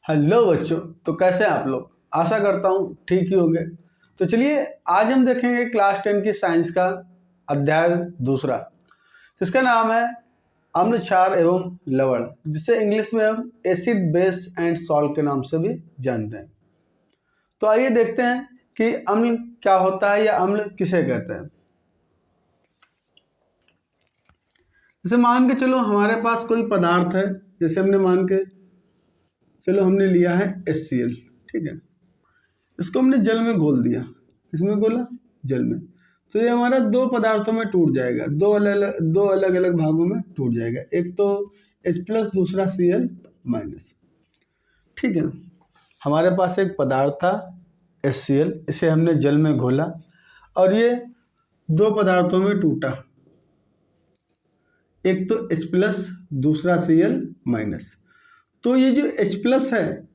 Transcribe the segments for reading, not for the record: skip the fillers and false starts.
Hello बच्चों, तो कैसे हैं आप लोग। आशा करता हूँ ठीक ही होंगे। तो चलिए आज हम देखेंगे क्लास 10 की साइंस का अध्याय दूसरा, जिसका नाम है अम्ल, क्षार एवं लवण, जिसे इंग्लिश में हम एसिड, बेस एंड सॉल्ट के नाम से भी जानते हैं। तो आइए देखते हैं कि अम्ल क्या होता है या अम्ल किसे कहते हैं। जैसे मान के चलो हमारे पास कोई पदार्थ है, जैसे हमने लिया है HCl, ठीक है। इसको हमने जल में घोल दिया। इसमें घोला जल में, तो ये हमारा दो पदार्थों में टूट जाएगा, दो अलग अलग भागों में टूट जाएगा। एक तो H+, दूसरा Cl-, ठीक है। हमारे पास एक पदार्थ था HCl, इसे हमने जल में घोला और ये दो पदार्थों में टूटा, एक तो H+, दूसरा Cl-। तो ये जो H+ है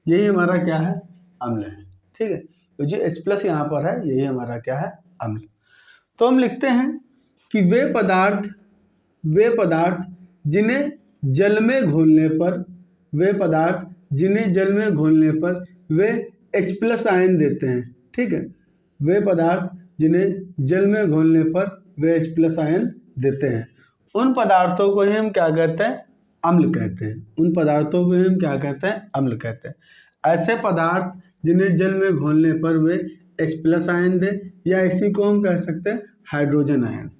यही हमारा क्या है, अम्ल है, ठीक है। तो जो H+ यहाँ पर है यही हमारा क्या है, अम्ल। तो हम लिखते हैं कि वे पदार्थ जिन्हें जल में घोलने पर वे H+ आयन देते हैं, ठीक है। वे पदार्थ जिन्हें जल में घोलने पर वे H+ आयन देते हैं, उन पदार्थों को ही हम क्या कहते हैं, अम्ल कहते हैं। उन पदार्थों को ही हम क्या कहते हैं, अम्ल कहते हैं। ऐसे पदार्थ जिन्हें जल में घोलने पर वे H+ आयन दे, या इसी को हम कह सकते हैं हाइड्रोजन आयन,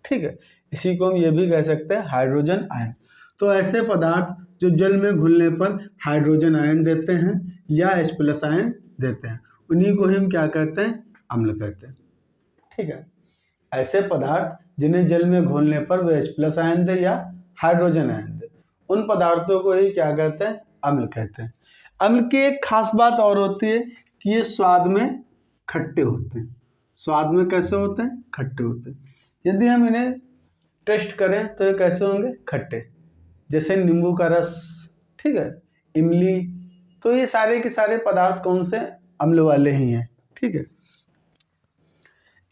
ठीक है। इसी को हम ये भी कह सकते हैं हाइड्रोजन आयन। तो ऐसे पदार्थ जो जल में घुलने पर हाइड्रोजन आयन देते हैं या H+ आयन देते हैं, उन्हीं को हम क्या कहते हैं, अम्ल कहते हैं, ठीक है। ऐसे पदार्थ जिन्हें जल में घोलने पर वे H+ आयन दे या हाइड्रोजन आयन दे, उन पदार्थों को ही क्या कहते हैं, अम्ल कहते हैं। अम्ल की एक खास बात और होती है कि ये स्वाद में खट्टे होते हैं। स्वाद में कैसे होते हैं, खट्टे होते हैं। यदि हम इन्हें टेस्ट करें तो ये कैसे होंगे, खट्टे, जैसे नींबू का रस, ठीक है, इमली। तो ये सारे के सारे पदार्थ कौन से, अम्ल वाले ही हैं, ठीक है।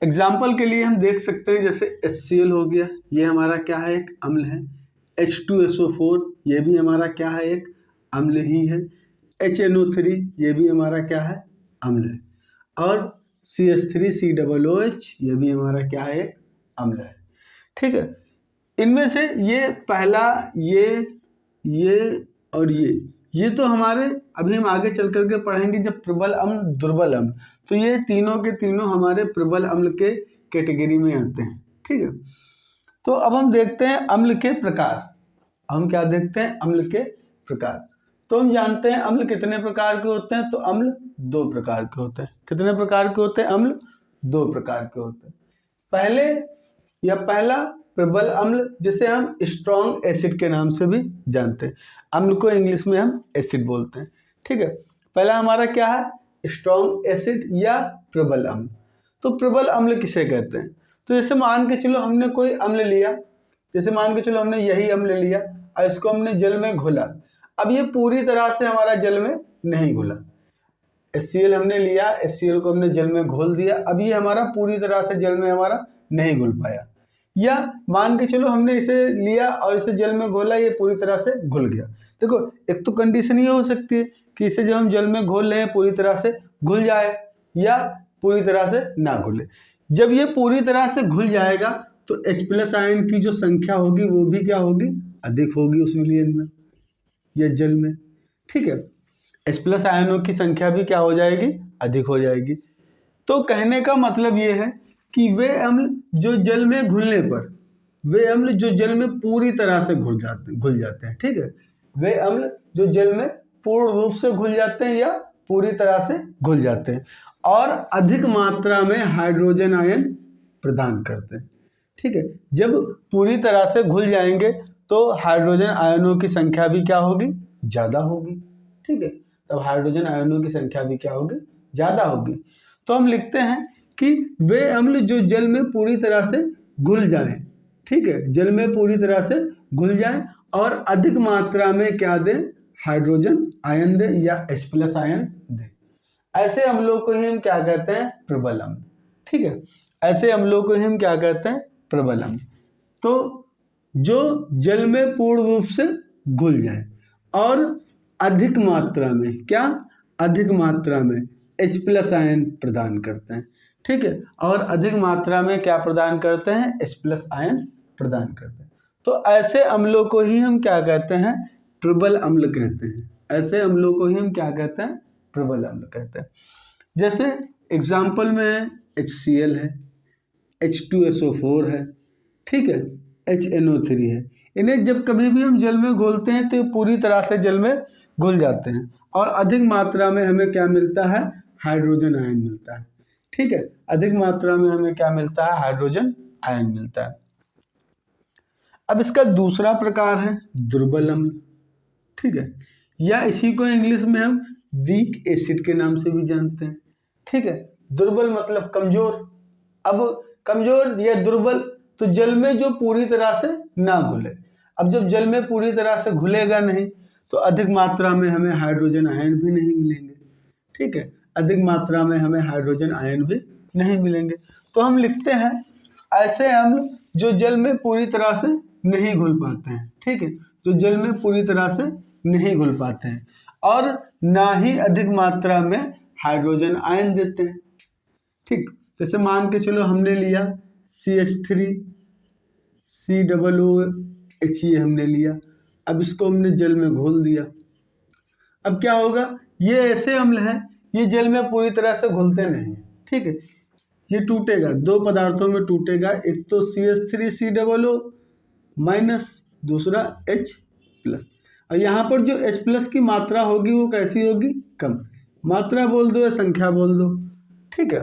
एग्जाम्पल के लिए हम देख सकते हैं, जैसे HCl हो गया, ये हमारा क्या है, एक अम्ल है। H2SO4 ये भी हमारा क्या है, एक अम्ल ही है। HNO3 ये भी हमारा क्या है, अम्ल है। और CH3COOH ये भी हमारा क्या है, एक अम्ल है, ठीक है। इनमें से ये पहला, ये और ये तो हमारे, अभी हम आगे चल करके पढ़ेंगे जब प्रबल अम्ल, दुर्बल अम्ल, तो ये तीनों के तीनों हमारे प्रबल अम्ल के कैटेगरी में आते हैं, ठीक है। तो अब हम देखते हैं अम्ल के प्रकार। हम क्या देखते हैं, अम्ल के प्रकार। तो हम जानते हैं अम्ल कितने प्रकार के होते हैं, तो अम्ल दो प्रकार के होते हैं। कितने प्रकार के होते हैं, अम्ल दो प्रकार के होते हैं। पहला प्रबल अम्ल, जिसे हम स्ट्रॉन्ग एसिड के नाम से भी जानते हैं। अम्ल को इंग्लिश में हम एसिड बोलते हैं, ठीक है। पहला हमारा क्या है, स्ट्रॉन्ग एसिड या प्रबल अम्ल। तो प्रबल अम्ल किसे कहते हैं, तो जैसे मान के चलो हमने कोई अम्ल लिया, जैसे मान के चलो हमने यही अम्ल लिया और इसको हमने जल में घोला। अब ये पूरी तरह से हमारा जल में नहीं घुला। HCl हमने लिया, HCl को हमने जल में घोल दिया, अब ये हमारा पूरी तरह से जल में हमारा नहीं घुल पाया। या मान के चलो हमने इसे लिया और इसे जल में घोला, ये पूरी तरह से घुल गया। देखो, एक तो कंडीशन ये हो सकती है कि इसे जब हम जल में घोल रहे हैं पूरी तरह से घुल जाए या पूरी तरह से ना घुले। जब ये पूरी तरह से घुल जाएगा तो H+ आयन की जो संख्या होगी वो भी क्या होगी, अधिक होगी उस विलयन में या जल में, ठीक है। H+ आयनों की संख्या भी क्या हो जाएगी, अधिक हो जाएगी। तो कहने का मतलब ये है कि वे अम्ल जो जल में घुलने पर, वे अम्ल जो जल में पूरी तरह से घुल जाते हैं, ठीक है। वे अम्ल जो जल में पूर्ण रूप से घुल जाते हैं या पूरी तरह से घुल जाते हैं और अधिक मात्रा में हाइड्रोजन आयन प्रदान करते हैं, ठीक है। जब पूरी तरह से घुल जाएंगे तो हाइड्रोजन आयनों की संख्या भी क्या होगी, ज़्यादा होगी, ठीक है। तब हाइड्रोजन आयनों की संख्या भी क्या होगी, ज़्यादा होगी। तो हम लिखते हैं कि वे अम्ल जो जल में पूरी तरह से घुल जाएं, ठीक है, जल में पूरी तरह से घुल जाएं और अधिक मात्रा में क्या दें, हाइड्रोजन आयन दें या H+ आयन दें। ऐसे अम्लों को ही हम क्या कहते हैं, प्रबल अम्ल, ठीक है। ऐसे अम्लों को ही हम क्या कहते हैं, प्रबल अम्ल। तो जो जल में पूर्ण रूप से घुल जाए और अधिक मात्रा में, क्या अधिक मात्रा में H+ आयन प्रदान करते हैं। ठीक है, और अधिक मात्रा में क्या प्रदान करते हैं, H+ आयन प्रदान करते हैं। तो ऐसे अम्लों को ही हम क्या कहते हैं, प्रबल अम्ल कहते हैं। ऐसे अम्लों को ही हम क्या कहते हैं, प्रबल अम्ल कहते हैं। जैसे एग्जाम्पल में HCl है, H2SO4 है, ठीक है, HNO3 है। इन्हें जब कभी भी हम जल में घोलते हैं तो पूरी तरह से जल में घुल जाते हैं और अधिक मात्रा में हमें क्या मिलता है, हाइड्रोजन आयन मिलता है। ठीक है, अधिक मात्रा में हमें क्या मिलता है, हाइड्रोजन आयन मिलता है। अब इसका दूसरा प्रकार है दुर्बल अम्ल। ठीक है, या इसी को इंग्लिश में हम वीक एसिड के नाम से भी जानते हैं। ठीक है, दुर्बल मतलब कमजोर। अब कमजोर या दुर्बल, तो जल में जो पूरी तरह से ना घुले। अब जब जल में पूरी तरह से घुलेगा नहीं तो अधिक मात्रा में हमें हाइड्रोजन आयन भी नहीं मिलेंगे। ठीक है, अधिक मात्रा में हमें हाइड्रोजन आयन भी नहीं मिलेंगे। तो हम लिखते हैं ऐसे अम्ल जो जल में पूरी तरह से नहीं घुल पाते हैं। ठीक है, जो जल में पूरी तरह से नहीं घुल पाते हैं और ना ही अधिक मात्रा में हाइड्रोजन आयन देते हैं। ठीक, जैसे मान के चलो हमने लिया CH3 COOH, ये हमने लिया। अब इसको हमने जल में घोल दिया। अब क्या होगा, ये ऐसे अम्ल हैं, ये जल में पूरी तरह से घुलते नहीं। ठीक है, ये टूटेगा, दो पदार्थों में टूटेगा, एक तो CH3COO माइनस, दूसरा H+। और यहाँ पर जो H+ की मात्रा होगी वो कैसी होगी, कम। मात्रा बोल दो या संख्या बोल दो। ठीक है,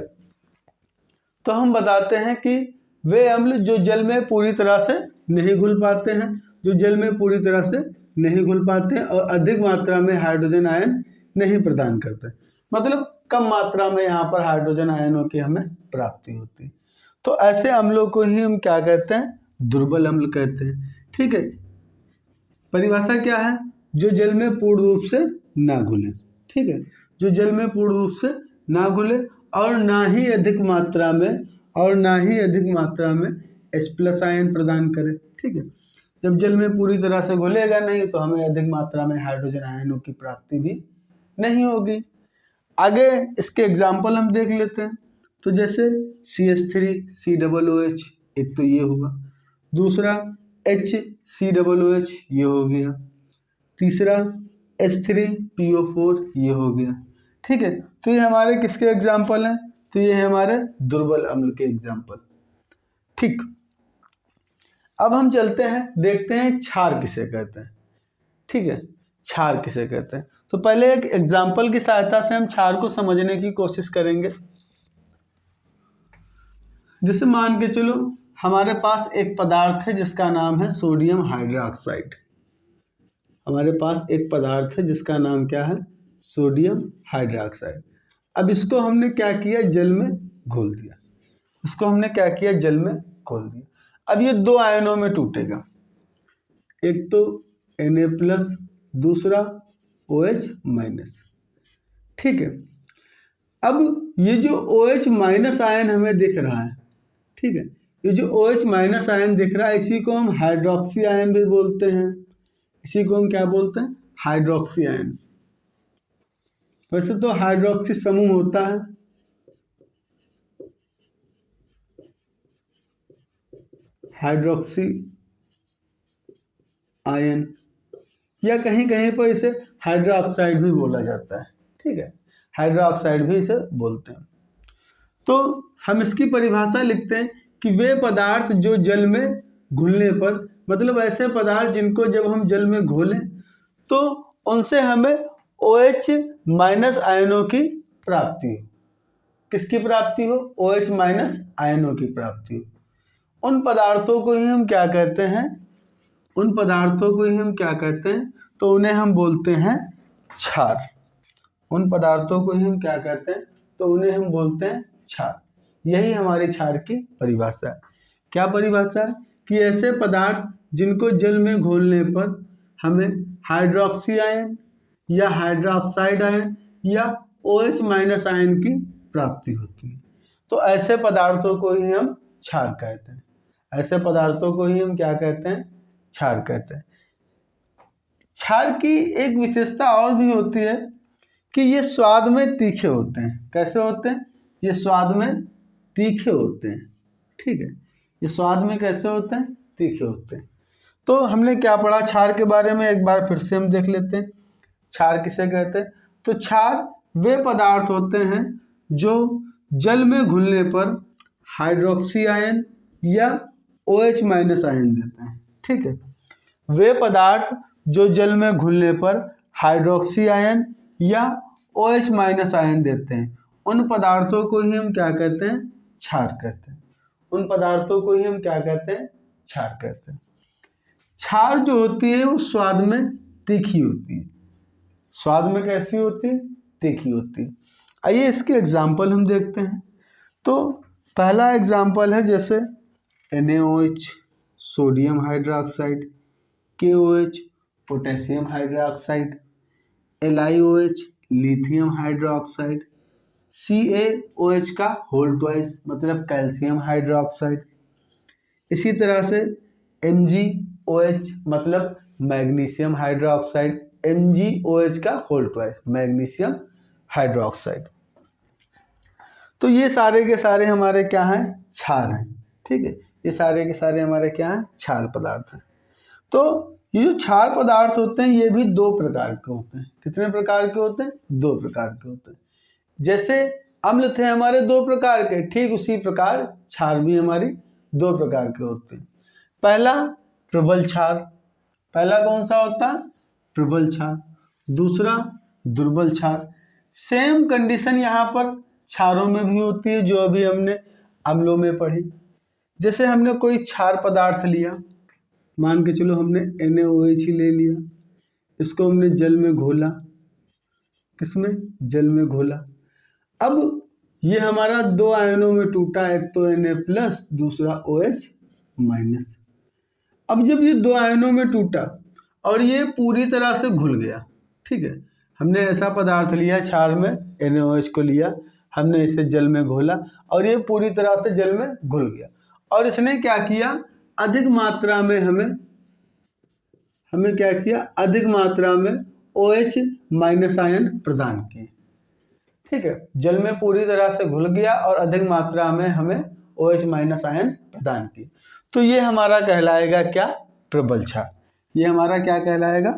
तो हम बताते हैं कि वे अम्ल जो जल में पूरी तरह से नहीं घुल पाते हैं, जो जल में पूरी तरह से नहीं घुल पाते हैं और अधिक मात्रा में हाइड्रोजन आयन नहीं प्रदान करते, मतलब कम मात्रा में यहाँ पर हाइड्रोजन आयनों की हमें प्राप्ति होती है। तो ऐसे अम्लों को ही हम क्या कहते हैं, दुर्बल अम्ल कहते हैं। ठीक है, परिभाषा क्या है, जो जल में पूर्ण रूप से ना घुले। ठीक है, जो जल में पूर्ण रूप से ना घुले और ना ही अधिक मात्रा में H+ आयन प्रदान करे। ठीक है, जब जल में पूरी तरह से घुलेगा नहीं तो हमें अधिक मात्रा में हाइड्रोजन आयनों की प्राप्ति भी नहीं होगी। आगे इसके एग्जाम्पल हम देख लेते हैं। तो जैसे CH3COOH, एक तो ये हुआ, दूसरा HCOOH, ये हो गया, तीसरा H3PO4, ये हो गया। ठीक है, तो ये हमारे किसके एग्जाम्पल हैं, तो ये है हमारे दुर्बल अम्ल के एग्जाम्पल। ठीक, अब हम चलते हैं, देखते हैं क्षार किसे कहते हैं। ठीक है, क्षार किसे कहते हैं, तो पहले एक एग्जाम्पल की सहायता से हम क्षार को समझने की कोशिश करेंगे। जैसे मान के चलो हमारे पास एक पदार्थ है जिसका नाम है सोडियम हाइड्रोक्साइड। हमारे पास एक पदार्थ है जिसका नाम क्या है, सोडियम हाइड्रोक्साइड। अब इसको हमने क्या किया, जल में घोल दिया। इसको हमने क्या किया, जल में घोल दिया। अब ये दो आयनों में टूटेगा, एक तो Na+, दूसरा OH-। ठीक है, अब ये जो OH- आयन हमें दिख रहा है, ठीक है, ये जो OH- आयन दिख रहा है, इसी को हम हाइड्रोक्सी आयन भी बोलते हैं। इसी को हम क्या बोलते हैं, हाइड्रोक्सी आयन। वैसे तो हाइड्रोक्सी समूह होता है, हाइड्रोक्सी आयन, या कहीं कहीं पर इसे हाइड्रोक्साइड भी बोला जाता है। ठीक है, हाइड्रोक्साइड भी इसे बोलते हैं। तो हम इसकी परिभाषा लिखते हैं कि वे पदार्थ जो जल में घुलने पर, मतलब ऐसे पदार्थ जिनको जब हम जल में घोलें तो उनसे हमें OH- आयनों की प्राप्ति हो। किसकी प्राप्ति हो, OH- आयनों की प्राप्ति हो। उन पदार्थों को ही हम क्या कहते हैं, उन पदार्थों को ही हम क्या कहते हैं, तो उन्हें हम बोलते हैं क्षार। उन पदार्थों को ही हम क्या कहते हैं, तो उन्हें हम बोलते हैं क्षार। यही हमारी क्षार की परिभाषा है। क्या परिभाषा है, कि ऐसे पदार्थ जिनको जल में घोलने पर हमें हाइड्रोक्सी आयन या हाइड्रोक्साइड आयन या OH- आयन की प्राप्ति होती है। तो ऐसे पदार्थों को ही हम क्षार कहते हैं। ऐसे पदार्थों को ही हम क्या कहते हैं, क्षार कहते हैं। क्षार की एक विशेषता और भी होती है कि ये स्वाद में तीखे होते हैं। कैसे होते हैं? ये स्वाद में तीखे होते हैं। ठीक है, ये स्वाद में कैसे होते हैं? तीखे होते हैं। तो हमने क्या पढ़ा क्षार के बारे में, एक बार फिर से हम देख लेते हैं। क्षार किसे कहते हैं? तो क्षार वे पदार्थ होते हैं जो जल में घुलने पर हाइड्रोक्सी आयन या OH- आयन देते हैं। ठीक है, वे पदार्थ जो जल में घुलने पर हाइड्रोक्सी आयन या OH- आयन देते हैं, उन पदार्थों को ही हम क्या कहते हैं? क्षार कहते हैं। उन पदार्थों को ही हम क्या कहते हैं? क्षार कहते हैं। क्षार जो होती है वो स्वाद में तीखी होती है। स्वाद में कैसी होती है? तीखी होती है। आइए इसके एग्जाम्पल हम देखते हैं। तो पहला एग्जाम्पल है जैसे NaOH sodium hydroxide, KOH potassium hydroxide, LiOH lithium hydroxide, CaOH का होल ट्वाइस मतलब कैल्शियम हाइड्रोक्साइड। इसी तरह से MgOH मतलब मैग्नीशियम हाइड्रोक्साइड, MgOH का होल ट्वाइस मैग्नीशियम हाइड्रोक्साइड। तो ये सारे के सारे हमारे क्या हैं? क्षार हैं। ठीक है, ये सारे के सारे हमारे क्या हैं? क्षार पदार्थ हैं। तो ये जो क्षार पदार्थ होते हैं ये भी दो प्रकार के होते हैं। कितने प्रकार के होते हैं? दो प्रकार के होते हैं। जैसे अम्ल थे हमारे दो प्रकार के, ठीक उसी प्रकार क्षार भी हमारी दो प्रकार के होते हैं। पहला प्रबल क्षार, पहला कौन सा होता है? प्रबल क्षार। दूसरा दुर्बल क्षार। सेम कंडीशन यहाँ पर क्षारों में भी होती है जो अभी हमने अम्लों में पढ़ी। जैसे हमने कोई क्षार पदार्थ लिया, मान के चलो हमने NaOH ही ले लिया, इसको हमने जल में घोला। किसमें? जल में घोला। अब ये हमारा दो आयनों में टूटा, एक तो Na+ दूसरा OH-। अब जब ये दो आयनों में टूटा और ये पूरी तरह से घुल गया, ठीक है, हमने ऐसा पदार्थ लिया क्षार में, NaOH को लिया, हमने इसे जल में घोला और ये पूरी तरह से जल में घुल गया और इसने क्या किया? अधिक मात्रा में हमें क्या किया? अधिक मात्रा में OH- आयन प्रदान किए। ठीक है, जल में पूरी तरह से घुल गया और अधिक मात्रा में हमें OH- आयन प्रदान किए। तो ये हमारा कहलाएगा क्या? प्रबल क्षार। ये हमारा क्या कहलाएगा?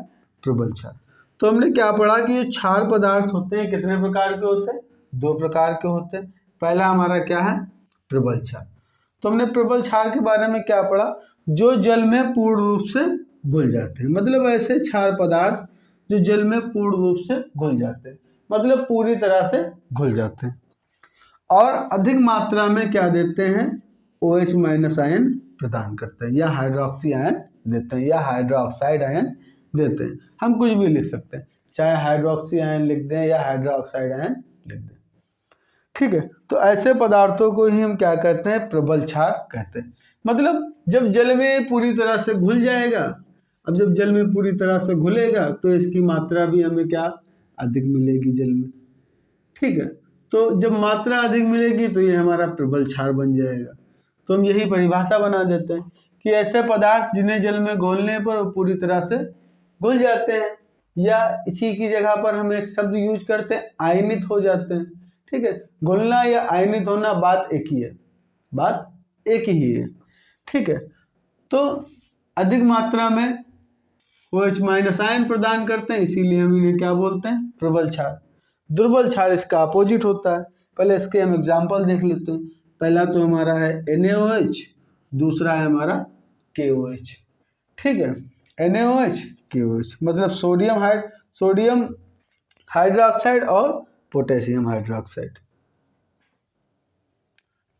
प्रबल क्षार। तो हमने क्या पढ़ा कि ये क्षार पदार्थ होते हैं कितने प्रकार के होते हैं? दो प्रकार के होते हैं। पहला हमारा क्या है? प्रबल क्षार। तो हमने प्रबल क्षार के बारे में क्या पढ़ा? जो जल में पूर्ण रूप से घुल जाते हैं, मतलब ऐसे क्षार पदार्थ जो जल में पूर्ण रूप से घुल जाते हैं, मतलब पूरी तरह से घुल जाते हैं और अधिक मात्रा में क्या देते हैं? OH- आयन प्रदान करते हैं या हाइड्रोक्सी आयन देते हैं या हाइड्रोक्साइड आयन देते हैं। हम कुछ भी लिख सकते हैं, चाहे हाइड्रोक्सी आयन लिख दें या हाइड्रोक्साइड आयन लिख दें। ठीक है, तो ऐसे पदार्थों को ही हम क्या कहते हैं? प्रबल क्षार कहते हैं। मतलब जब जल में पूरी तरह से घुल जाएगा, अब जब जल में पूरी तरह से घुलेगा तो इसकी मात्रा भी हमें क्या? अधिक मिलेगी जल में। ठीक है, तो जब मात्रा अधिक मिलेगी तो ये हमारा प्रबल क्षार बन जाएगा। तो हम यही परिभाषा बना देते हैं कि ऐसे पदार्थ जिन्हें जल में घोलने पर वो पूरी तरह से घुल जाते हैं, या इसी की जगह पर हम एक शब्द यूज करते हैं, आयनित हो जाते हैं। ठीक है, घुलना या आयनित होना बात एक ही है, बात एक ही है। ठीक है, तो अधिक मात्रा में OH- आयन प्रदान करते हैं, इसीलिए हम इन्हें क्या बोलते हैं? प्रबल क्षार। दुर्बल क्षार इसका अपोजिट होता है। पहले इसके हम एग्जाम्पल देख लेते हैं। पहला तो हमारा है NaOH, दूसरा है हमारा KOH। ठीक है, NaOH KOH मतलब सोडियम हाइड्रोक्साइड और पोटेशियम हाइड्रोक्साइड।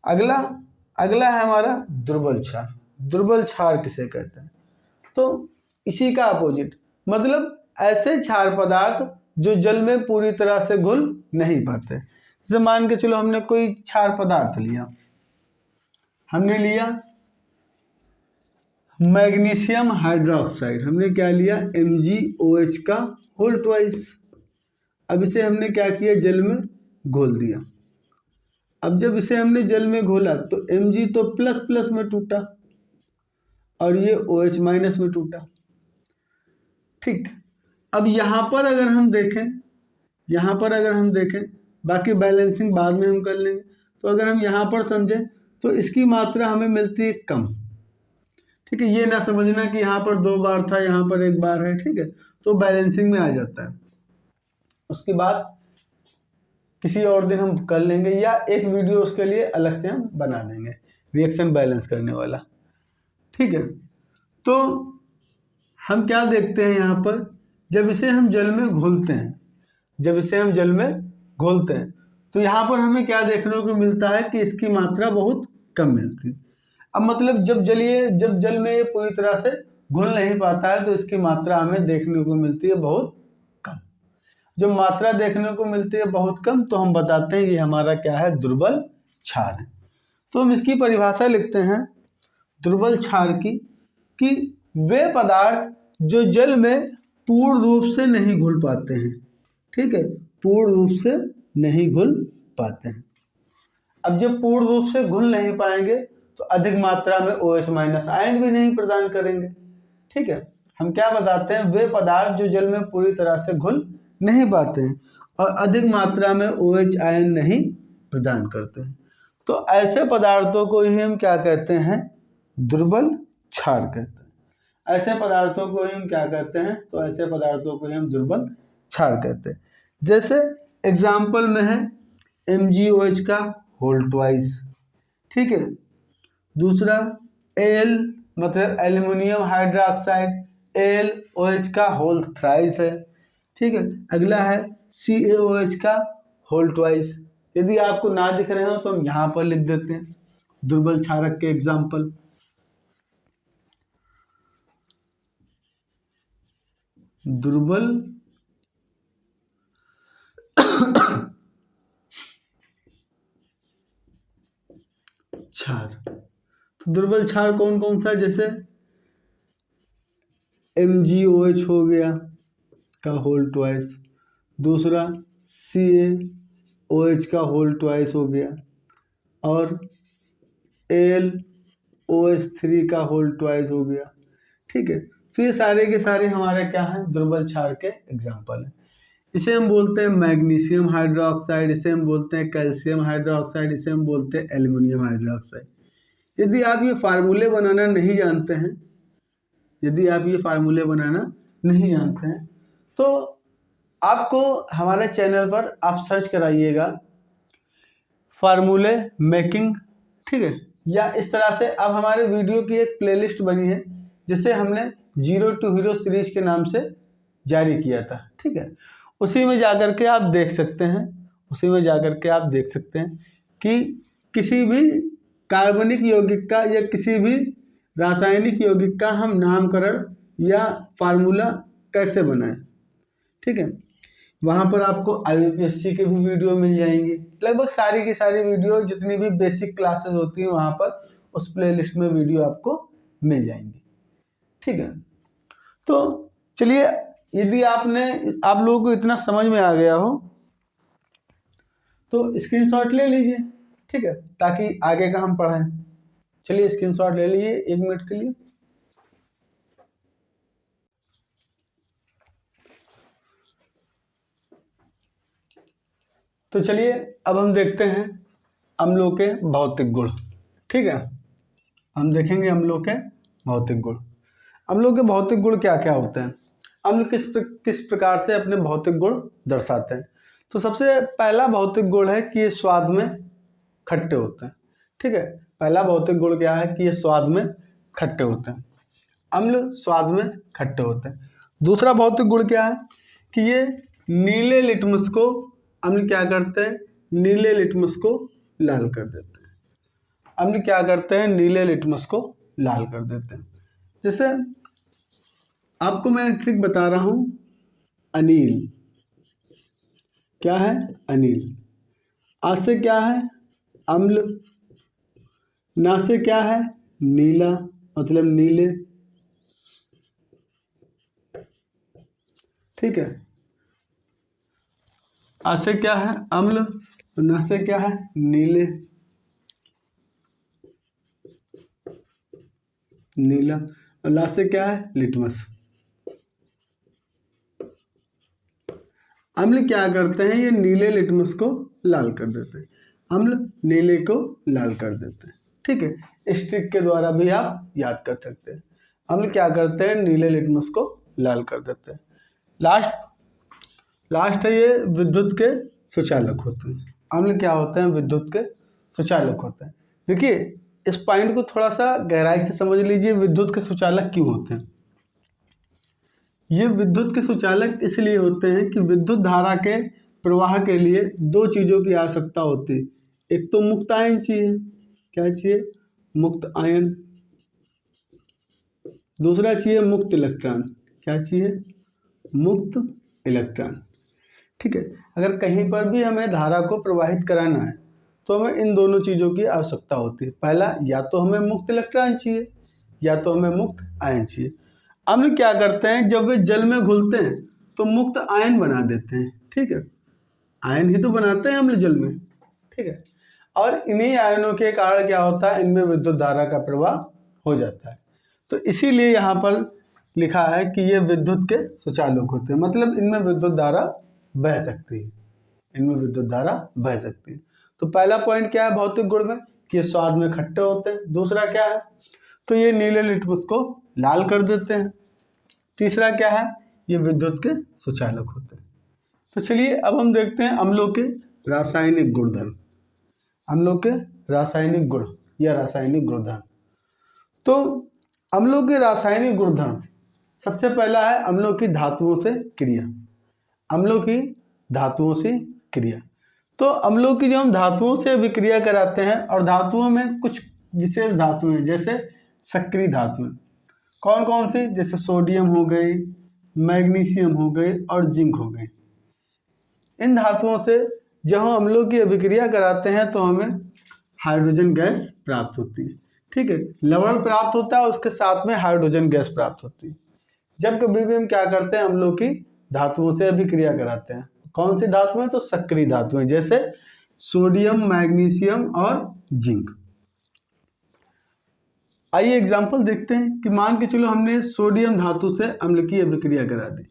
अगला है हमारा दुर्बल क्षार। दुर्बल क्षार किसे कहते हैं? तो इसी का अपोजिट, मतलब ऐसे क्षार पदार्थ जो जल में पूरी तरह से घुल नहीं पाते। जैसे मान के चलो हमने कोई क्षार पदार्थ लिया, हमने लिया मैग्नीशियम हाइड्रोक्साइड, हमने क्या लिया? MgOH का होल ट्वाइस। अब इसे हमने क्या किया? जल में घोल दिया। अब जब इसे हमने जल में घोला तो Mg तो प्लस प्लस में टूटा और ये OH- में टूटा। ठीक, अब यहाँ पर अगर हम देखें, बाकी बैलेंसिंग बाद में हम कर लेंगे। तो अगर हम यहाँ पर समझें तो इसकी मात्रा हमें मिलती है कम, ठीक है। ये ना समझना कि यहाँ पर 2 बार था, यहाँ पर 1 बार है, ठीक है। तो बैलेंसिंग में आ जाता है। उसके बाद किसी और दिन हम कर लेंगे, या एक वीडियो उसके लिए अलग से हम बना देंगे रिएक्शन बैलेंस करने वाला, ठीक है। तो हम क्या देखते हैं यहाँ पर, जब इसे हम जल में घोलते हैं, तो यहाँ पर हमें क्या देखने को मिलता है कि इसकी मात्रा बहुत कम मिलती है। अब मतलब जब जल में ये पूरी तरह से घुल नहीं पाता है तो इसकी मात्रा हमें देखने को मिलती है बहुत कम। जो मात्रा देखने को मिलती है बहुत कम, तो हम बताते हैं ये हमारा क्या है, दुर्बल क्षार है। तो हम इसकी परिभाषा लिखते हैं दुर्बल क्षार की, कि वे पदार्थ जो जल में पूर्ण रूप से नहीं घुल पाते हैं, ठीक है, पूर्ण रूप से नहीं घुल पाते हैं। अब जब पूर्ण रूप से घुल नहीं पाएंगे तो अधिक मात्रा में OH माइनस आयन भी नहीं प्रदान करेंगे, ठीक है। हम क्या बताते हैं, वे पदार्थ जो जल में पूरी तरह से घुल नहीं पाते हैं और अधिक मात्रा में OH आयन नहीं प्रदान करते हैं, तो ऐसे पदार्थों को ही हम क्या कहते हैं, दुर्बल क्षार कहते हैं। ऐसे पदार्थों को ही हम क्या कहते हैं, तो ऐसे पदार्थों को ही हम दुर्बल क्षार कहते हैं। जैसे एग्जाम्पल में है MgOH का होल ट्वाइस, ठीक है। दूसरा Al मतलब एल्युमिनियम हाइड्रोक्साइड, AlOH का होल थ्राइस है, ठीक है। अगला है CaOH का होल ट्वाइस। यदि आपको ना दिख रहे हो तो हम यहाँ पर लिख देते हैं दुर्बल क्षारक के एग्जाम्पल। दुर्बल क्षार, तो दुर्बल क्षार कौन कौन सा, जैसे MgOH हो गया का होल ट्वाइस, दूसरा CaOH का होल ट्वाइस हो गया, और AlOH3 का होल ट्वाइस हो गया, ठीक है। तो ये सारे के सारे हमारे क्या हैं, दुर्बल क्षार के एग्जाम्पल हैं। इसे हम बोलते हैं मैग्नीशियम हाइड्रोक्साइड, इसे हम बोलते हैं कैल्शियम हाइड्रोक्साइड, इसे हम बोलते हैं एल्युमिनियम हाइड्रोक्साइड। यदि आप ये फार्मूले बनाना नहीं जानते हैं, तो आपको हमारे चैनल पर आप सर्च कराइएगा फार्मूले मेकिंग, ठीक है। या इस तरह से अब हमारे वीडियो की एक प्लेलिस्ट बनी है जिसे हमने 0 to हीरो सीरीज के नाम से जारी किया था, ठीक है। उसी में जाकर के आप देख सकते हैं कि किसी भी कार्बनिक यौगिक का या किसी भी रासायनिक यौगिक का हम नामकरण या फार्मूला कैसे बनाएं, ठीक है। वहाँ पर आपको IUPAC के भी वीडियो मिल जाएंगे, लगभग सारी की सारी वीडियो, जितनी भी बेसिक क्लासेस होती हैं वहाँ पर उस प्लेलिस्ट में वीडियो आपको मिल जाएंगी, ठीक है। तो चलिए, यदि आप लोगों को इतना समझ में आ गया हो तो स्क्रीनशॉट ले लीजिए, ठीक है, ताकि आगे का हम पढ़ें। चलिए स्क्रीनशॉट ले लीजिए 1 मिनट के लिए। तो चलिए अब हम देखते हैं अम्लों के भौतिक गुण, ठीक है। हम देखेंगे अम्लों के भौतिक गुण। अम्लों के भौतिक गुण क्या क्या होते हैं, अम्ल किस प्रकार से अपने भौतिक गुण दर्शाते हैं। तो सबसे पहला भौतिक गुण है कि ये स्वाद में खट्टे होते हैं, ठीक है। पहला भौतिक गुण क्या है कि ये स्वाद में खट्टे होते हैं, अम्ल स्वाद में खट्टे होते हैं। दूसरा भौतिक गुण क्या है कि ये नीले लिटमस को, अम्ल क्या करते हैं, नीले लिटमस को लाल कर देते हैं। अम्ल क्या करते हैं, नीले लिटमस को लाल कर देते हैं। जैसे आपको मैं ट्रिक बता रहा हूं, अनील क्या है, अनील। आ से क्या है, अम्ल। ना से क्या है, नीला मतलब नीले, ठीक है। आ से क्या है, अम्ल, और ना से क्या है, नीले, नीला, और ला से क्या है, लिटमस। अम्ल क्या करते हैं, ये नीले लिटमस को लाल कर देते हैं। अम्ल नीले को लाल कर देते हैं। ठीक है, इस ट्रिक के द्वारा भी आप याद कर सकते हैं। अम्ल क्या करते हैं, नीले लिटमस को लाल कर देते हैं। लास्ट है ये विद्युत के सुचालक होते हैं। अम्ल क्या होते हैं, विद्युत के सुचालक होते हैं। देखिए इस पॉइंट को थोड़ा सा गहराई से समझ लीजिए, विद्युत के सुचालक क्यों होते हैं। ये विद्युत के सुचालक इसलिए होते हैं कि विद्युत धारा के प्रवाह के लिए दो चीज़ों की आवश्यकता होती है। एक तो मुक्त आयन चाहिए, क्या चाहिए, मुक्त आयन। दूसरा चाहिए मुक्त इलेक्ट्रॉन, क्या चाहिए, मुक्त इलेक्ट्रॉन। ठीक है, अगर कहीं पर भी हमें धारा को प्रवाहित कराना है तो हमें इन दोनों चीज़ों की आवश्यकता होती है। पहला, या तो हमें मुक्त इलेक्ट्रॉन चाहिए या तो हमें मुक्त आयन चाहिए। अम्ल क्या करते हैं, जब वे जल में घुलते हैं तो मुक्त आयन बना देते हैं। ठीक है, आयन ही तो बनाते हैं अम्ल जल में। ठीक है, और इन्हीं आयनों के कारण क्या होता है, इनमें विद्युत धारा का प्रवाह हो जाता है। तो इसीलिए यहाँ पर लिखा है कि ये विद्युत के सुचालक होते हैं, मतलब इनमें विद्युत धारा बह सकती है, इनमें विद्युत धारा बह सकती है। तो पहला पॉइंट क्या है भौतिक गुण में, कि ये स्वाद में खट्टे होते हैं। दूसरा क्या है, तो ये नीले लिटमस को लाल कर देते हैं। तीसरा क्या है, ये विद्युत के सुचालक होते हैं। तो चलिए अब हम देखते हैं अम्लों के रासायनिक गुणधर्म, अम्लों के रासायनिक गुण या रासायनिक गुणधर्म। तो अम्लों के रासायनिक गुणधर्म, सबसे पहला है अम्लों की धातुओं से क्रिया। अम्लों की धातुओं से क्रिया, तो अम्लों की जो हम धातुओं से विक्रिया कराते हैं, और धातुओं में कुछ विशेष धातुएं जैसे सक्रिय धातुएं, कौन कौन सी, जैसे सोडियम हो गई, मैग्नीशियम हो गई और जिंक हो गई। इन धातुओं से जब हम अम्लों की अभिक्रिया कराते हैं तो हमें हाइड्रोजन गैस प्राप्त होती है। ठीक है, लवण प्राप्त होता है, उसके साथ में हाइड्रोजन गैस प्राप्त होती है। जब कभी भी हम क्या करते हैं, अम्लों की धातुओं से अभिक्रिया कराते हैं। कौन सी धातुएं, तो सक्रिय धातुएं जैसे सोडियम, मैग्नीशियम और जिंक। आइए एग्जाम्पल देखते हैं कि मान के चलो हमने सोडियम धातु से अम्ल की अभिक्रिया करा दी।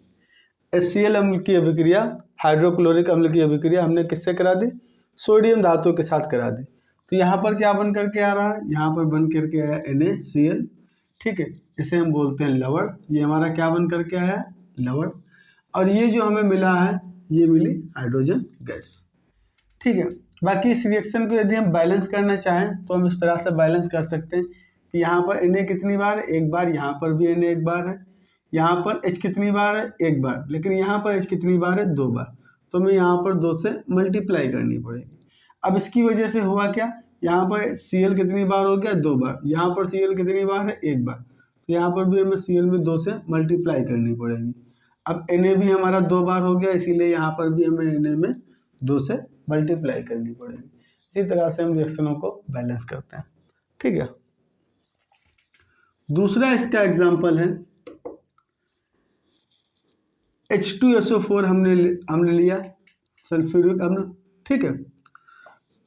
HCl अम्ल की अभिक्रिया, हाइड्रोक्लोरिक अम्ल की अभिक्रिया हमने किससे करा दी, सोडियम धातु के साथ करा दी। तो यहाँ पर क्या बन करके आ रहा है, यहाँ पर बन करके आया NaCl। ठीक है, इसे हम बोलते हैं लवण। ये हमारा क्या बन करके आया, लवण। और ये जो हमें मिला है, ये मिली हाइड्रोजन गैस। ठीक है, बाकी इस रिएक्शन को यदि हम बैलेंस करना चाहें तो हम इस तरह से बैलेंस कर सकते हैं कि यहाँ पर Na कितनी बार है, एक बार, यहाँ पर भी Na एक बार है, यहाँ पर H कितनी बार है, एक बार, लेकिन यहाँ पर H कितनी बार है, दो बार। तो हमें यहाँ पर 2 से मल्टीप्लाई करनी पड़ेगी। अब इसकी वजह से हुआ क्या, यहाँ पर Cl कितनी बार हो गया, 2 बार, यहाँ पर Cl कितनी बार है, एक बार। तो यहाँ पर भी हमें Cl में 2 से मल्टीप्लाई करनी पड़ेगी। अब Na भी हमारा 2 बार हो गया, इसीलिए यहाँ पर भी हमें Na में 2 से मल्टीप्लाई करनी पड़ेगी। इसी तरह से हम रिएक्शनों को बैलेंस करते हैं। ठीक है, दूसरा इसका एग्जाम्पल है H2SO4 हमने अम्ल लिया, सल्फ्यूरिक अम्ल। ठीक है,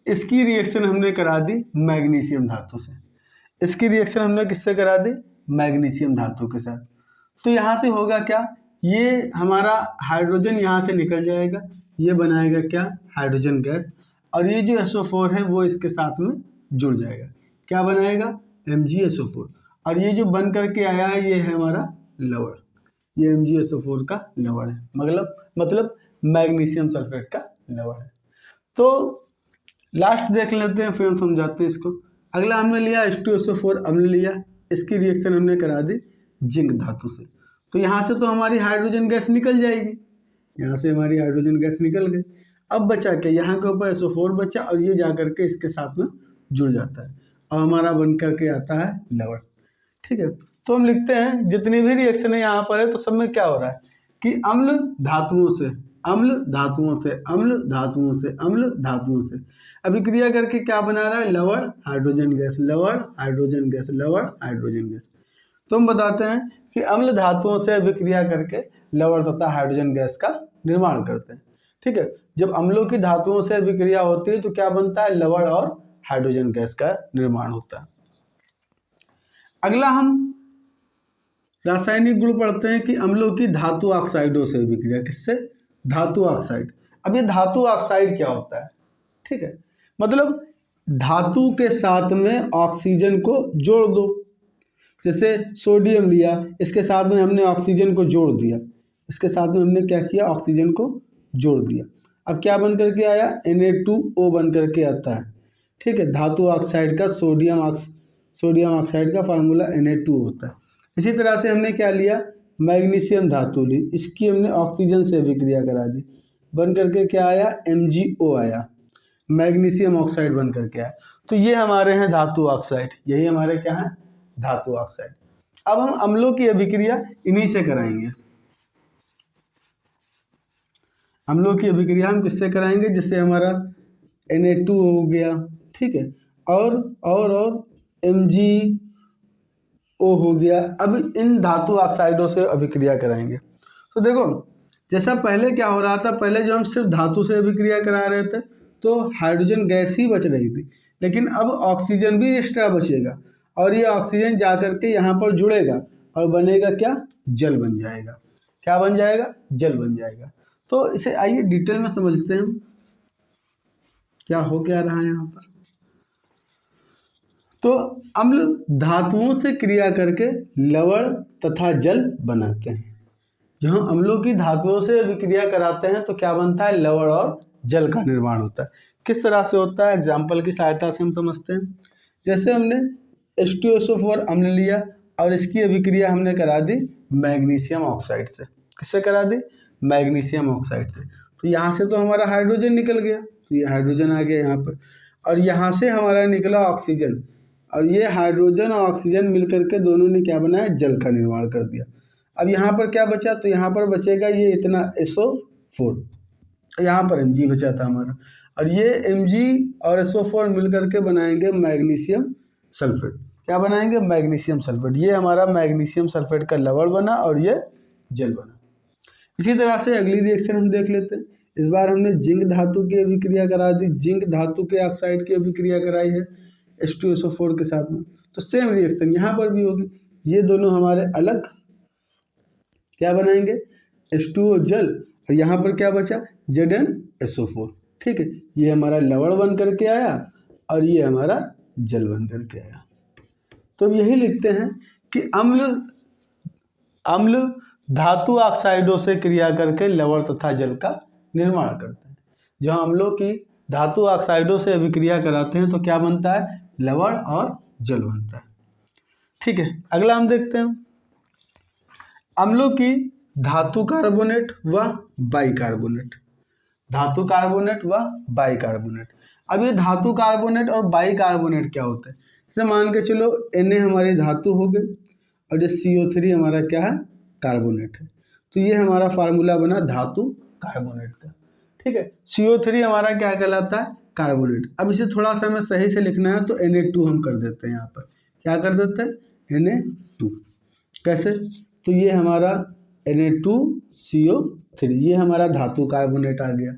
इसकी रिएक्शन हमने करा दी मैग्नीशियम धातु से। इसकी रिएक्शन हमने किससे करा दी, मैग्नीशियम धातु के साथ। तो यहाँ से होगा क्या, ये हमारा हाइड्रोजन यहाँ से निकल जाएगा, ये बनाएगा क्या, हाइड्रोजन गैस। और ये जो SO4 है वो इसके साथ में जुड़ जाएगा, क्या बनाएगा, MgSO4। और ये जो बन करके आया है, ये है हमारा लवण, ये MgSO4 का लवण है, मतलब मैग्नीशियम सल्फेट का लवण है। तो लास्ट देख लेते हैं, फिर हम समझाते हैं इसको। अगला हमने लिया H2SO4 अम्ल लिया, इसकी रिएक्शन हमने करा दी जिंक धातु से। तो यहाँ से तो हमारी हाइड्रोजन गैस निकल जाएगी, यहाँ से हमारी हाइड्रोजन गैस निकल गई। अब बचा क्या, यहाँ के ऊपर SO4 बचा, और ये जा करके इसके साथ में जुड़ जाता है और हमारा बन करके आता है लवण। ठीक है, तो हम लिखते हैं जितनी भी रिएक्शन है यहाँ पर है, तो सब में क्या हो रहा है कि अम्ल धातुओं से, अम्ल धातुओं से, अम्ल धातुओं से, अम्ल धातुओं से अभिक्रिया करके क्या बना रहा है, लवण हाइड्रोजन गैस, लवण हाइड्रोजन गैस, लवण हाइड्रोजन गैस। तो हम बताते हैं कि अम्ल धातुओं से अभिक्रिया करके लवण तथा हाइड्रोजन गैस का निर्माण करते हैं। ठीक है, जब अम्लों की धातुओं से अभिक्रिया होती है तो क्या बनता है, लवण और हाइड्रोजन गैस का निर्माण होता है। अगला हम रासायनिक गुण पढ़ते हैं कि अम्लों की धातु ऑक्साइडों से अभिक्रिया, किससे, धातु ऑक्साइड। अब ये धातु ऑक्साइड क्या होता है, ठीक है, मतलब धातु के साथ में ऑक्सीजन को जोड़ दो। जैसे सोडियम लिया, इसके साथ में हमने ऑक्सीजन को जोड़ दिया, इसके साथ में हमने क्या किया, ऑक्सीजन को जोड़ दिया। अब क्या बन करके आया, Na2O बन करके आता है, ठीक है। धातु ऑक्साइड का सोडियम ऑक्साइड का फार्मूला Na2 होता है। इसी तरह से हमने क्या लिया, मैग्नीशियम धातु ली, इसकी हमने ऑक्सीजन से अभिक्रिया करा दी, बन करके क्या आया, MgO आया, मैग्नीशियम ऑक्साइड बन करके आया। तो ये हमारे हैं धातु ऑक्साइड, यही हमारे क्या है, धातु ऑक्साइड। अब हम अम्लों की अभिक्रिया इन्हीं से कराएंगे। अम्लों की अभिक्रिया हम किससे कराएंगे, जिससे हमारा Na2 हो गया, ठीक है, और MgO हो गया। अब इन धातु ऑक्साइडों से अभिक्रिया कराएंगे। तो देखो जैसा पहले क्या हो रहा था, पहले जो हम सिर्फ धातु से अभिक्रिया करा रहे थे तो हाइड्रोजन गैस ही बच रही थी, लेकिन अब ऑक्सीजन भी एक्स्ट्रा बचेगा और ये ऑक्सीजन जा करके यहाँ पर जुड़ेगा और बनेगा क्या, जल बन जाएगा। क्या बन जाएगा, जल बन जाएगा। तो इसे आइए डिटेल में समझते हैं क्या हो क्या रहा है यहाँ पर। तो अम्ल धातुओं से क्रिया करके लवण तथा जल बनाते हैं। जब हम अम्लों की धातुओं से अभिक्रिया कराते हैं तो क्या बनता है, लवण और जल का निर्माण होता है। किस तरह से होता है, एग्जाम्पल की सहायता से हम समझते हैं। जैसे हमने H2SO4 अम्ल लिया और इसकी अभिक्रिया हमने करा दी मैग्नीशियम ऑक्साइड से। किससे करा दी, मैग्नीशियम ऑक्साइड से। तो यहाँ से तो हमारा हाइड्रोजन निकल गया, तो ये हाइड्रोजन आ गया यहाँ पर, और यहाँ से हमारा निकला ऑक्सीजन, और ये हाइड्रोजन और ऑक्सीजन मिलकर के दोनों ने क्या बनाया, जल का निर्माण कर दिया। अब यहाँ पर क्या बचा, तो यहाँ पर बचेगा ये इतना SO4, यहाँ पर Mg बचा था हमारा, और ये Mg और SO4 मिल करके बनाएंगे मैग्नीशियम सल्फेट। क्या बनाएंगे, मैग्नीशियम सल्फेट। ये हमारा मैग्नीशियम सल्फेट का लवण बना और ये जल बना। इसी तरह से अगली रिएक्शन हम देख लेते हैं। इस बार हमने जिंक धातु की अभिक्रिया करा दी, जिंक धातु के ऑक्साइड की अभिक्रिया कराई है H2SO4 के साथ में। तो सेम रिएक्शन यहाँ पर भी होगी। ये दोनों हमारे अलग क्या बनाएंगे, H2O जल, और यहाँ पर क्या बचा, ZnSO4, ठीक है। ये हमारा लवण बन करके आया और ये हमारा जल बन करके आया। तो अब यही लिखते हैं कि अम्ल धातु ऑक्साइडों से क्रिया करके लवण तथा जल का निर्माण करते हैं। जब अम्लों की धातु ऑक्साइडों से अभिक्रिया कराते हैं तो क्या बनता है, लवण और जल बनता है, ठीक है। अगला हम देखते हैं अम्लों की धातु कार्बोनेट व बाइकार्बोनेट। धातु कार्बोनेट व बाइकार्बोनेट। अब ये धातु कार्बोनेट और बाइकार्बोनेट क्या होता है, जैसे मान के चलो Na हमारी धातु हो गई और ये CO3 हमारा क्या है, कार्बोनेट है। तो ये हमारा फार्मूला बना धातु कार्बोनेट का, ठीक है। CO3 हमारा क्या कहलाता है, कार्बोनेट। अब इसे थोड़ा सा हमें सही से लिखना है तो Na2 हम कर देते हैं। यहाँ पर क्या कर देते हैं, Na2। कैसे, तो ये हमारा Na2CO3, ये हमारा धातु कार्बोनेट आ गया।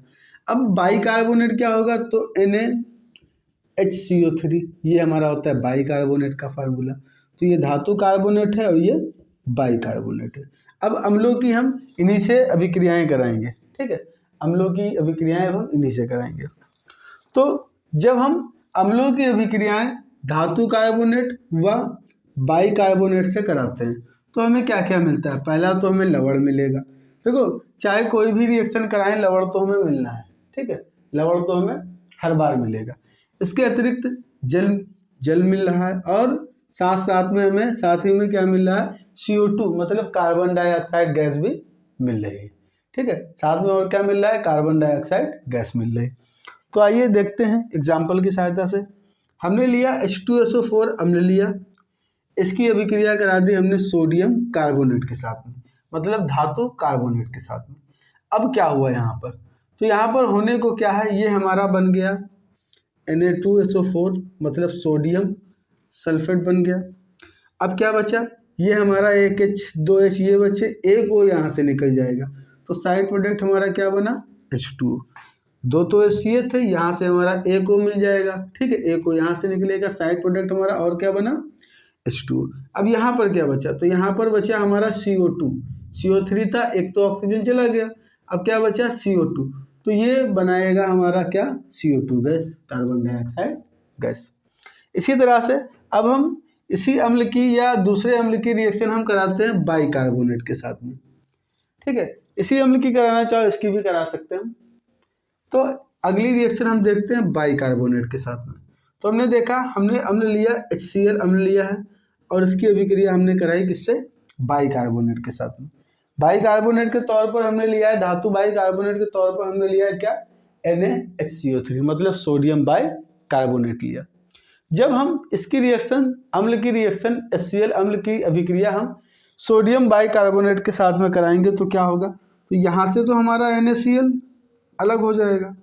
अब बाइकार्बोनेट क्या होगा, तो NaHCO3, ये हमारा होता है बाइकार्बोनेट का फार्मूला। तो ये धातु कार्बोनेट है और ये बाइकार्बोनेट है। अब अम्लों की हम इन्हीं से अभिक्रियाएं कराएंगे, ठीक है। अम्लों की अभिक्रियाएं हम इन्हीं से कराएंगे। तो जब हम अम्लों की अभिक्रियाएं धातु कार्बोनेट व बाइकार्बोनेट से कराते हैं तो हमें क्या क्या मिलता है। पहला तो हमें लवण मिलेगा। देखो चाहे कोई भी रिएक्शन कराएं लवण तो हमें मिलना है, ठीक है। लवण तो हमें हर बार मिलेगा। इसके अतिरिक्त जल मिल रहा है और साथ में हमें साथ ही में क्या मिल रहा है, CO2 मतलब कार्बन डाइऑक्साइड गैस भी मिल रही है, ठीक है। साथ में और क्या मिल रहा है, कार्बन डाइऑक्साइड गैस मिल रही है। तो आइए देखते हैं एग्जाम्पल की सहायता से। हमने लिया H2SO4 अम्ल लिया, इसकी अभिक्रिया करा दी हमने सोडियम कार्बोनेट के साथ में, मतलब धातु कार्बोनेट के साथ में। अब क्या हुआ यहाँ पर, तो यहाँ पर होने को क्या है, ये हमारा बन गया Na2SO4 मतलब सोडियम सल्फेट बन गया। अब क्या बचा, ये हमारा एक H 2H ये बचे, एक O यहाँ से निकल जाएगा तो साइड प्रोडक्ट हमारा क्या बना, H2O। दो तो H ये थे, यहाँ से हमारा एक O मिल जाएगा, ठीक है। एक O यहाँ से निकलेगा, साइड प्रोडक्ट हमारा और क्या बना, H2O। अब यहाँ पर क्या बचा, तो यहाँ पर बचा हमारा CO2, CO3 था, एक तो ऑक्सीजन चला गया। अब क्या बचा CO2, तो ये बनाएगा हमारा क्या CO2 gas, carbon dioxide gas. इसी तरह से अब हम इसी अम्ल की या दूसरे अम्ल की रिएक्शन हम कराते हैं बाइकार्बोनेट के साथ में, ठीक है। इसी अम्ल की कराना चाहो इसकी भी करा सकते हैं हम। तो अगली रिएक्शन हम देखते हैं बाइकार्बोनेट के साथ में। तो हमने देखा, हमने अम्ल लिया HCl अम्ल लिया है और इसकी अभिक्रिया हमने कराई किससे, बाइकार्बोनेट के साथ में। बाइकार्बोनेट के तौर पर हमने लिया है धातु, बाइकार्बोनेट के तौर पर हमने लिया है क्या, NaHCO3, मतलब सोडियम बाइकार्बोनेट लिया। जब हम इसकी रिएक्शन, अम्ल की रिएक्शन HCl अम्ल की अभिक्रिया हम सोडियम बाइकार्बोनेट के साथ में कराएंगे तो क्या होगा, तो यहाँ से तो हमारा NaCl अलग हो जाएगा,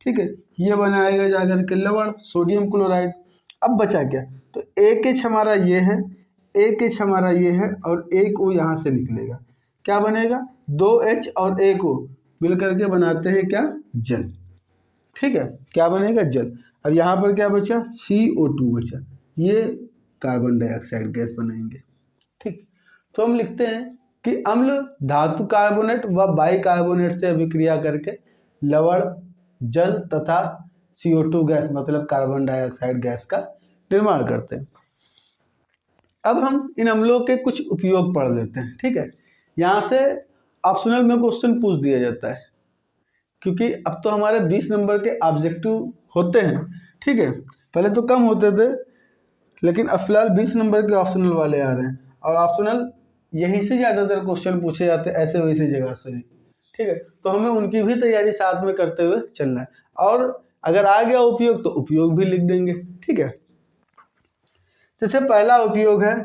ठीक है। ये बनाएगा जाकर के लवण सोडियम क्लोराइड। अब बचा क्या, तो AH हमारा ये है, AH हमारा ये है और एक O यहाँ से निकलेगा, क्या बनेगा, 2H और एक O मिल करके बनाते हैं क्या, जल, ठीक है। क्या बनेगा, जल। अब यहाँ पर क्या बचा, CO2 बचा, ये कार्बन डाइऑक्साइड गैस बनाएंगे, ठीक। तो हम लिखते हैं कि अम्ल धातु कार्बोनेट व बाइकार्बोनेट से अभिक्रिया करके लवण, जल तथा CO2 गैस मतलब कार्बन डाइऑक्साइड गैस का निर्माण करते हैं। अब हम इन अम्लों के कुछ उपयोग पढ़ लेते हैं, ठीक है। यहाँ से ऑप्शनल में क्वेश्चन पूछ दिया जाता है, क्योंकि अब तो हमारे 20 नंबर के ऑब्जेक्टिव होते हैं, ठीक है। पहले तो कम होते थे, लेकिन अब फिलहाल 20 नंबर के ऑप्शनल वाले आ रहे हैं, और ऑप्शनल यहीं से ज़्यादातर क्वेश्चन पूछे जाते हैं, ऐसे वैसे जगह से भी, ठीक है। तो हमें उनकी भी तैयारी साथ में करते हुए चलना है, और अगर आ गया उपयोग तो उपयोग भी लिख देंगे, ठीक है। जैसे पहला उपयोग है,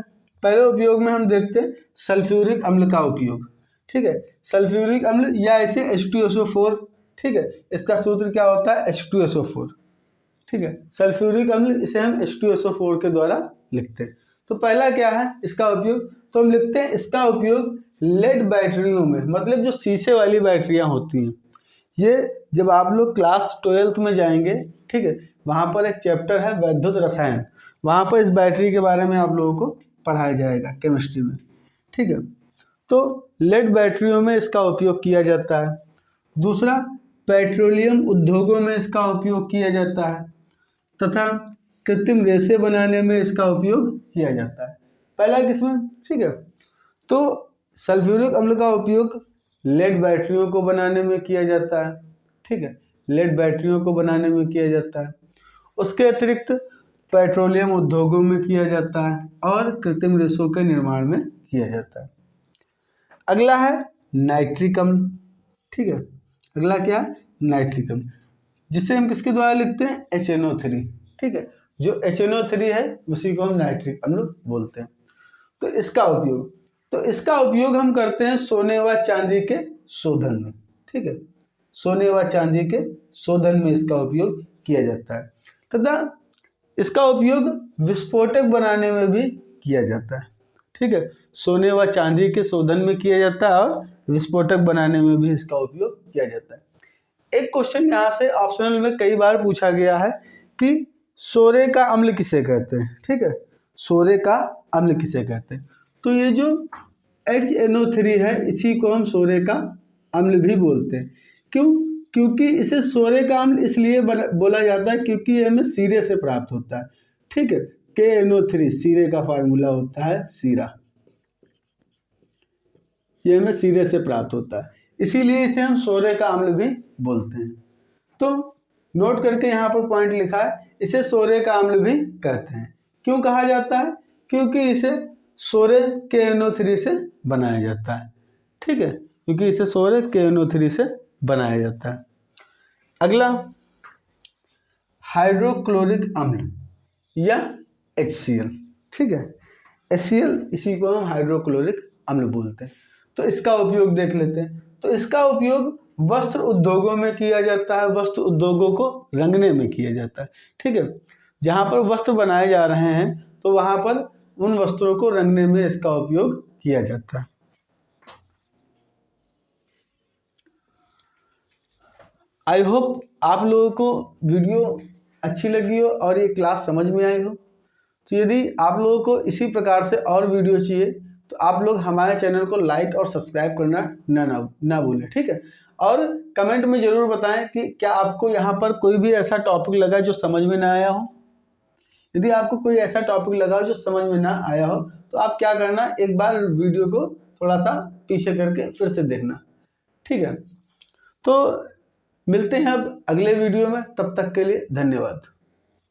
पहले उपयोग में हम देखते हैं सल्फ्यूरिक अम्ल का उपयोग, ठीक है। सल्फ्यूरिक अम्ल या इसे H2SO4, ठीक है, इसका सूत्र क्या होता है, H2SO4, ठीक है। सल्फ्यूरिक अम्ल इसे हम H2SO4 के द्वारा लिखते हैं। तो पहला क्या है इसका उपयोग, तो हम लिखते हैं इसका उपयोग लेड बैटरियों में, मतलब जो शीशे वाली बैटरियां होती हैं, ये जब आप लोग क्लास 12th में जाएंगे, ठीक है, वहाँ पर एक चैप्टर है वैद्युत रसायन, वहाँ पर इस बैटरी के बारे में आप लोगों को पढ़ाया जाएगा केमिस्ट्री में, ठीक है। तो लेड बैटरियों में इसका उपयोग किया जाता है। दूसरा, पेट्रोलियम उद्योगों में इसका उपयोग किया जाता है तथा कृत्रिम रेशे बनाने में इसका उपयोग किया जाता है। पहला किस्म, ठीक है। तो सल्फ्यूरिक अम्ल का उपयोग लेड बैटरियों को बनाने में किया जाता है, ठीक है, लेड बैटरियों को बनाने में किया जाता है। उसके अतिरिक्त पेट्रोलियम उद्योगों में किया जाता है और कृत्रिम रेशों के निर्माण में किया जाता है। अगला है नाइट्रिक अम्ल, ठीक है। अगला क्या है, नाइट्रिक अम्ल, जिसे हम किसके द्वारा लिखते हैं, HNO3, ठीक है। जो HNO3 है उसी को हम नाइट्रिक अम्ल बोलते हैं। तो इसका उपयोग हम करते हैं सोने व चांदी के शोधन में, ठीक है। सोने व चांदी के शोधन में इसका उपयोग किया जाता है तथा इसका उपयोग विस्फोटक बनाने में भी किया जाता है, ठीक है। सोने व चांदी के शोधन में किया जाता है और विस्फोटक बनाने में भी इसका उपयोग किया जाता है। एक क्वेश्चन यहाँ से ऑप्शनल में कई बार पूछा गया है कि सोरे का अम्ल किसे कहते हैं, ठीक है, सोरे का अम्ल किसे कहते हैं। तो ये जो HNO3 है इसी को हम सोरे का अम्ल भी बोलते हैं। क्यों, क्योंकि इसे सोरे का अम्ल इसलिए बोला जाता है क्योंकि ये हमें सीरे से प्राप्त होता है, ठीक है। KNO3 सीरे का फार्मूला होता है सीरा, ये हमें सीरे से प्राप्त होता है, इसीलिए इसे हम सोरे का अम्ल भी बोलते हैं। तो नोट करके यहाँ पर पॉइंट लिखा है, इसे सोरे का अम्ल भी कहते हैं। क्यों कहा जाता है, क्योंकि इसे सोरे KNO3 से बनाया जाता है, ठीक है, क्योंकि इसे सोरे KNO3 से बनाया जाता है। अगला हाइड्रोक्लोरिक अम्ल या HCl, ठीक है। HCl इसी को हम हाइड्रोक्लोरिक अम्ल बोलते हैं। तो इसका उपयोग देख लेते हैं। तो इसका उपयोग वस्त्र उद्योगों में किया जाता है, वस्त्र उद्योगों को रंगने में किया जाता है, ठीक है। जहाँ पर वस्त्र बनाए जा रहे हैं तो वहाँ पर उन वस्त्रों को रंगने में इसका उपयोग किया जाता है। आई होप आप लोगों को वीडियो अच्छी लगी हो और ये क्लास समझ में आई हो। तो यदि आप लोगों को इसी प्रकार से और वीडियो चाहिए तो आप लोग हमारे चैनल को लाइक और सब्सक्राइब करना ना भूलें, ठीक है। और कमेंट में ज़रूर बताएं कि क्या आपको यहाँ पर कोई भी ऐसा टॉपिक लगा जो समझ में ना आया हो। यदि आपको कोई ऐसा टॉपिक लगा जो समझ में ना आया हो तो आप क्या करना, एक बार वीडियो को थोड़ा सा पीछे करके फिर से देखना, ठीक है। तो मिलते हैं अब अगले वीडियो में, तब तक के लिए धन्यवाद।